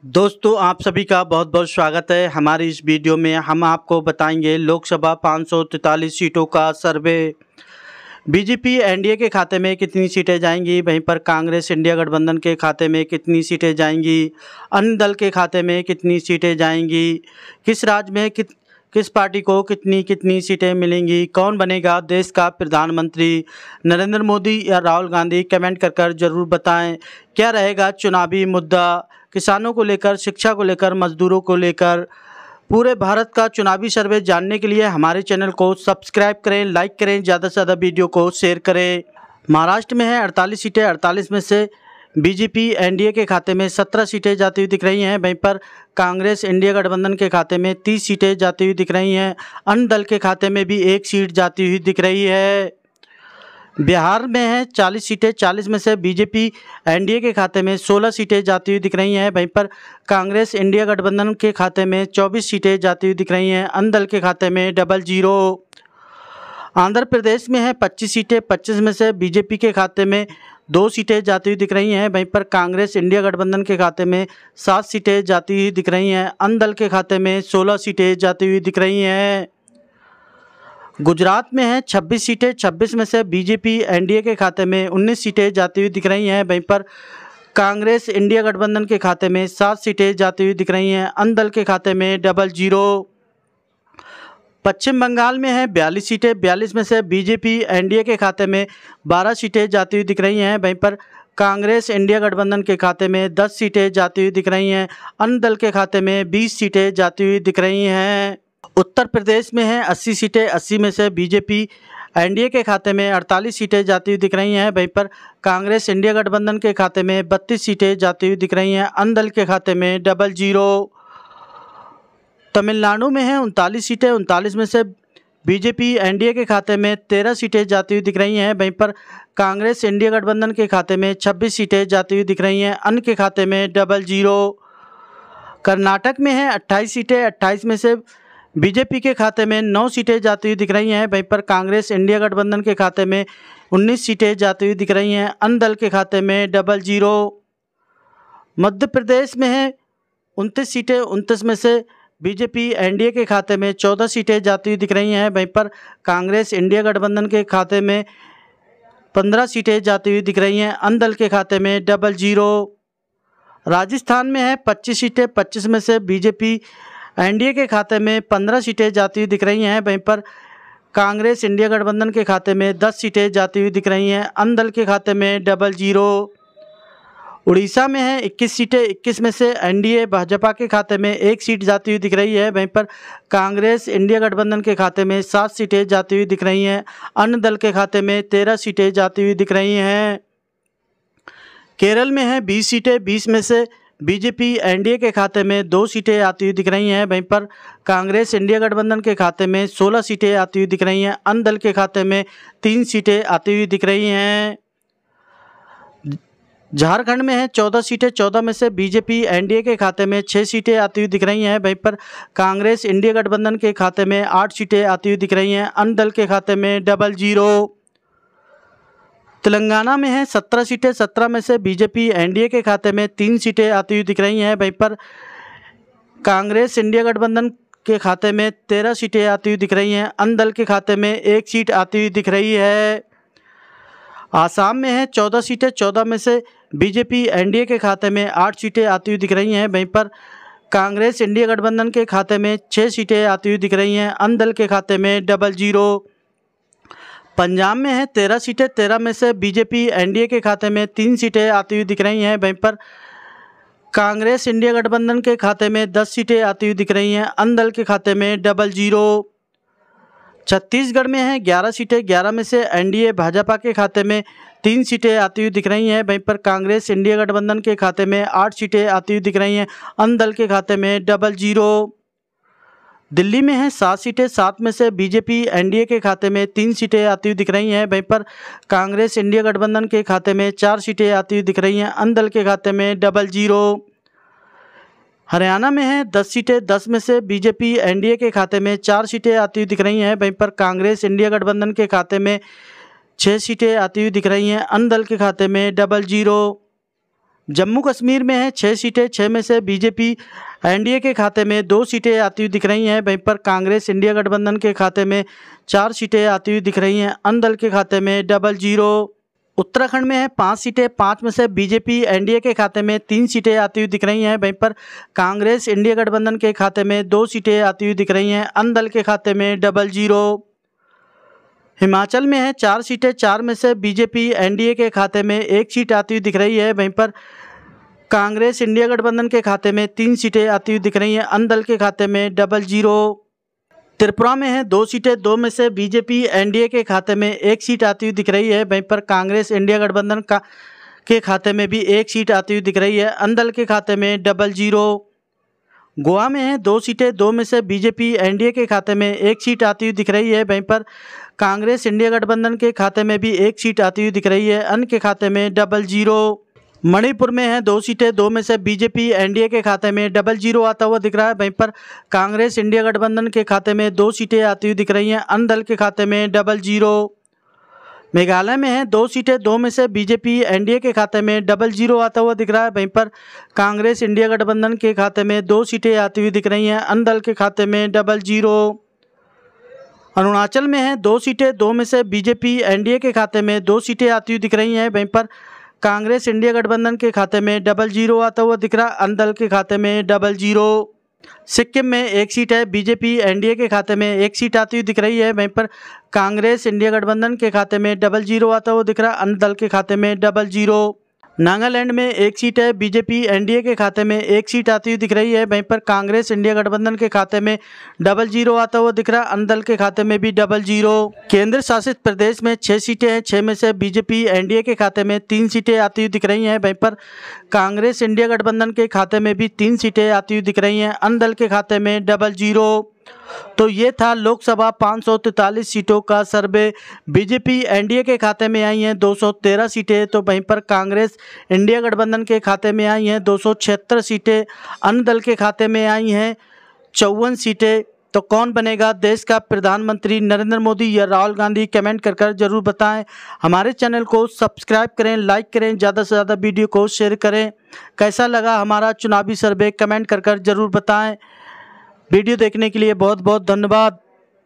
दोस्तों आप सभी का बहुत बहुत स्वागत है। हमारी इस वीडियो में हम आपको बताएंगे लोकसभा 543 सीटों का सर्वे। बीजेपी एनडीए के खाते में कितनी सीटें जाएंगी, वहीं पर कांग्रेस इंडिया गठबंधन के खाते में कितनी सीटें जाएंगी, अन्य दल के खाते में कितनी सीटें जाएंगी, किस राज्य में किस पार्टी को कितनी कितनी सीटें मिलेंगी, कौन बनेगा देश का प्रधानमंत्री, नरेंद्र मोदी या राहुल गांधी, कमेंट कर ज़रूर बताएं। क्या रहेगा चुनावी मुद्दा, किसानों को लेकर, शिक्षा को लेकर, मजदूरों को लेकर। पूरे भारत का चुनावी सर्वे जानने के लिए हमारे चैनल को सब्सक्राइब करें, लाइक करें, ज़्यादा से ज़्यादा वीडियो को शेयर करें। महाराष्ट्र में है 48 सीटें, 48 में से बीजेपी एनडीए के खाते में 17 सीटें जाती हुई दिख रही हैं। वहीं पर कांग्रेस इंडिया गठबंधन के खाते में 30 सीटें जाती हुई दिख रही हैं। अन्य दल के खाते में भी 1 सीट जाती हुई दिख रही है। बिहार में है 40 सीटें, 40 में से बीजेपी एनडीए के खाते में 16 सीटें जाती हुई दिख रही हैं। वहीं पर कांग्रेस इंडिया गठबंधन के खाते में 24 सीटें जाती हुई दिख रही हैं। अन्य दल के खाते में 00। आंध्र प्रदेश में है 25 सीटें, 25 में से बीजेपी के खाते में 2 सीटें जाती हुई दिख रही हैं। वहीं पर कांग्रेस इंडिया गठबंधन के खाते में 7 सीटें जाती हुई दिख रही हैं। अन्य दल के खाते में 16 सीटें जाती हुई दिख रही हैं। गुजरात में है 26 सीटें, 26 में से बीजेपी एनडीए के खाते में 19 सीटें जाती हुई दिख रही हैं। वहीं पर कांग्रेस इंडिया गठबंधन के खाते में 7 सीटें जाती हुई दिख रही हैं। अन्य दल के खाते में 00। पश्चिम बंगाल में है 42 सीटें, 42 में से बीजेपी एनडीए के खाते में 12 सीटें जाती हुई दिख रही हैं। वहीं पर कांग्रेस इंडिया गठबंधन के खाते में 10 सीटें जाती हुई दिख रही हैं। अन्य दल के खाते में 20 सीटें जाती हुई दिख रही हैं। उत्तर प्रदेश में है 80 सीटें, 80 में से बीजेपी एनडीए के खाते में 48 सीटें जाती हुई दिख रही हैं। वहीं पर कांग्रेस इंडिया गठबंधन के खाते में 32 सीटें जाती हुई दिख रही हैं। अन्य दल के खाते में 00। तमिलनाडु में है 39 सीटें, 39 में से बीजेपी एनडीए के खाते में 13 सीटें जाती हुई दिख रही हैं। वहीं पर कांग्रेस इंडिया गठबंधन के खाते में 26 सीटें जाती हुई दिख रही हैं। अन्य के खाते में 00। कर्नाटक में है 28 सीटें, 28 में से बीजेपी के खाते में 9 सीटें जाती हुई दिख रही हैं। वहीं पर कांग्रेस इंडिया गठबंधन के खाते में 19 सीटें जाती हुई दिख रही हैं। अन्य दल के खाते में 00। मध्य प्रदेश में है 29 सीटें, 29 में से बीजेपी एनडीए के खाते में 14 सीटें जाती हुई दिख रही हैं। वहीं पर कांग्रेस इंडिया गठबंधन के खाते में 15 सीटें जाती हुई दिख रही हैं। अन्य दल के खाते में 00। राजस्थान में है 25 सीटें, 25 में से बीजेपी एनडीए के खाते में 15 सीटें जाती हुई दिख रही हैं। वहीं पर कांग्रेस इंडिया गठबंधन के खाते में 10 सीटें जाती हुई दिख रही हैं। अन्य दल के खाते में 00। उड़ीसा में है 21 सीटें, 21 में से एनडीए भाजपा के खाते में 1 सीट जाती हुई दिख रही है। वहीं पर कांग्रेस इंडिया गठबंधन के खाते में 7 सीटें जाती हुई दिख रही हैं। अन्य दल के खाते में 13 सीटें जाती हुई दिख रही हैं। केरल में है 20 सीटें, 20 में से बीजेपी एनडीए के खाते में 2 सीटें आती हुई दिख रही हैं। वहीं पर कांग्रेस इंडिया गठबंधन के खाते में 16 सीटें आती हुई दिख रही हैं। अन्य दल के खाते में 3 सीटें आती हुई दिख रही हैं। झारखंड में है 14 सीटें, 14 में से बीजेपी एनडीए के खाते में 6 सीटें आती हुई दिख रही हैं। वहीं पर कांग्रेस इंडिया गठबंधन के खाते में 8 सीटें आती हुई दिख रही हैं। अन्य दल के खाते में 00। तेलंगाना में है 17 सीटें, 17 में से बीजेपी एनडीए के खाते में 3 सीटें आती हुई दिख रही हैं। वहीं पर कांग्रेस इंडिया गठबंधन के खाते में 13 सीटें आती हुई दिख रही हैं। अन्य दल के खाते में 1 सीट आती हुई दिख रही है। आसाम में है 14 सीटें, 14 में से बीजेपी एनडीए के खाते में 8 सीटें आती हुई दिख रही हैं। वहीं पर कांग्रेस इंडिया गठबंधन के खाते में 6 सीटें आती हुई दिख रही हैं। अन्य दल के खाते में 00। पंजाब में है 13 सीटें, 13 में से बीजेपी एनडीए के खाते में 3 सीटें आती हुई दिख रही हैं। वहीं पर कांग्रेस इंडिया गठबंधन के खाते में 10 सीटें आती हुई दिख रही हैं। अन्य दल के खाते में 00। छत्तीसगढ़ में है 11 सीटें, 11 में से एनडीए भाजपा के खाते में 3 सीटें आती हुई दिख रही हैं। वहीं पर कांग्रेस इंडिया गठबंधन के खाते में 8 सीटें आती हुई दिख रही हैं। अन्य दल के खाते में 00। दिल्ली में है 7 सीटें, 7 में से बीजेपी एनडीए के खाते में 3 सीटें आती हुई दिख रही हैं। वहीं पर कांग्रेस इंडिया गठबंधन के खाते में 4 सीटें आती हुई दिख रही हैं। अन्य दल के खाते में 00। हरियाणा में है 10 सीटें, 10 में से बीजेपी एनडीए के खाते में 4 सीटें आती हुई दिख रही हैं। वहीं पर कांग्रेस इंडिया गठबंधन के खाते में 6 सीटें आती हुई दिख रही हैं। अन्य दल के खाते में 00। जम्मू कश्मीर में है 6 सीटें, 6 में से बीजेपी एनडीए के खाते में 2 सीटें आती हुई दिख रही हैं। वहीं पर कांग्रेस इंडिया गठबंधन के खाते में 4 सीटें आती हुई दिख रही हैं। अन्य दल के खाते में 00। उत्तराखंड में है 5 सीटें, 5 में से बीजेपी एनडीए के खाते में 3 सीटें आती हुई दिख रही हैं। वहीं पर कांग्रेस इंडिया गठबंधन के खाते में 2 सीटें आती हुई दिख रही हैं। अन्य दल के खाते में 00। हिमाचल में है 4 सीटें, 4 में से बीजेपी एनडीए के खाते में 1 सीट आती हुई दिख रही है। वहीं पर कांग्रेस इंडिया गठबंधन के खाते में 3 सीटें आती हुई दिख रही हैं। अन्य दल के खाते में 00। त्रिपुरा में है 2 सीटें, 2 में से बीजेपी एनडीए के खाते में 1 सीट आती हुई दिख रही है। वहीं पर कांग्रेस इंडिया गठबंधन के खाते में भी 1 सीट आती हुई दिख रही है। अन्य दल के खाते में 00। गोवा में है 2 सीटें, 2 में से बीजेपी एनडीए के खाते में 1 सीट आती हुई दिख रही है। वहीं पर कांग्रेस इंडिया गठबंधन के खाते में भी 1 सीट आती हुई दिख रही है। अन्य के खाते में 00। मणिपुर में है 2 सीटें, 2 में से बीजेपी एनडीए के खाते में 00 आता हुआ दिख रहा है। वहीं पर कांग्रेस इंडिया गठबंधन के खाते में 2 सीटें आती हुई दिख रही हैं। अन्य दल के खाते में 00। मेघालय में है 2 सीटें, 2 में से बीजेपी एनडीए के खाते में 00 आता हुआ दिख रहा है। वहीं पर कांग्रेस इंडिया गठबंधन के खाते में 2 सीटें आती हुई दिख रही हैं। अन्य दल के खाते में 00। अरुणाचल में है 2 सीटें, 2 में से बीजेपी एनडीए के खाते में 2 सीटें आती हुई दिख रही हैं। वहीं पर कांग्रेस इंडिया गठबंधन के खाते में 00 आता हुआ दिख रहा है। अन्य दल के खाते में 00। सिक्किम में 1 सीट है, बीजेपी एनडीए के खाते में 1 सीट आती हुई दिख रही है। वहीं पर कांग्रेस इंडिया गठबंधन के खाते में 00 आता हुआ दिख रहा है। अन्य दल के खाते में 00। नागालैंड में 1 सीट है, बीजेपी एनडीए के खाते में 1 सीट आती हुई दिख रही है। वहीं पर कांग्रेस इंडिया गठबंधन के खाते में 00 आता हुआ दिख रहा है। अन्य दल के खाते में भी 00। केंद्र शासित प्रदेश में 6 सीटें हैं, 6 में से बीजेपी एनडीए के खाते में 3 सीटें आती हुई दिख रही हैं। वहीं पर कांग्रेस इंडिया गठबंधन के खाते में भी 3 सीटें आती हुई दिख रही हैं। अन्य दल के खाते में 00। तो ये था लोकसभा 543 सीटों का सर्वे। बीजेपी एनडीए के खाते में आई हैं 213 सीटें, तो वहीं पर कांग्रेस इंडिया गठबंधन के खाते में आई हैं 276 सीटें। अन्य दल के खाते में आई हैं 54 सीटें। तो कौन बनेगा देश का प्रधानमंत्री, नरेंद्र मोदी या राहुल गांधी? कमेंट कर जरूर बताएं। हमारे चैनल को सब्सक्राइब करें, लाइक करें, ज़्यादा से ज़्यादा वीडियो को शेयर करें। कैसा लगा हमारा चुनावी सर्वे? कमेंट कर जरूर बताएं। वीडियो देखने के लिए बहुत बहुत धन्यवाद।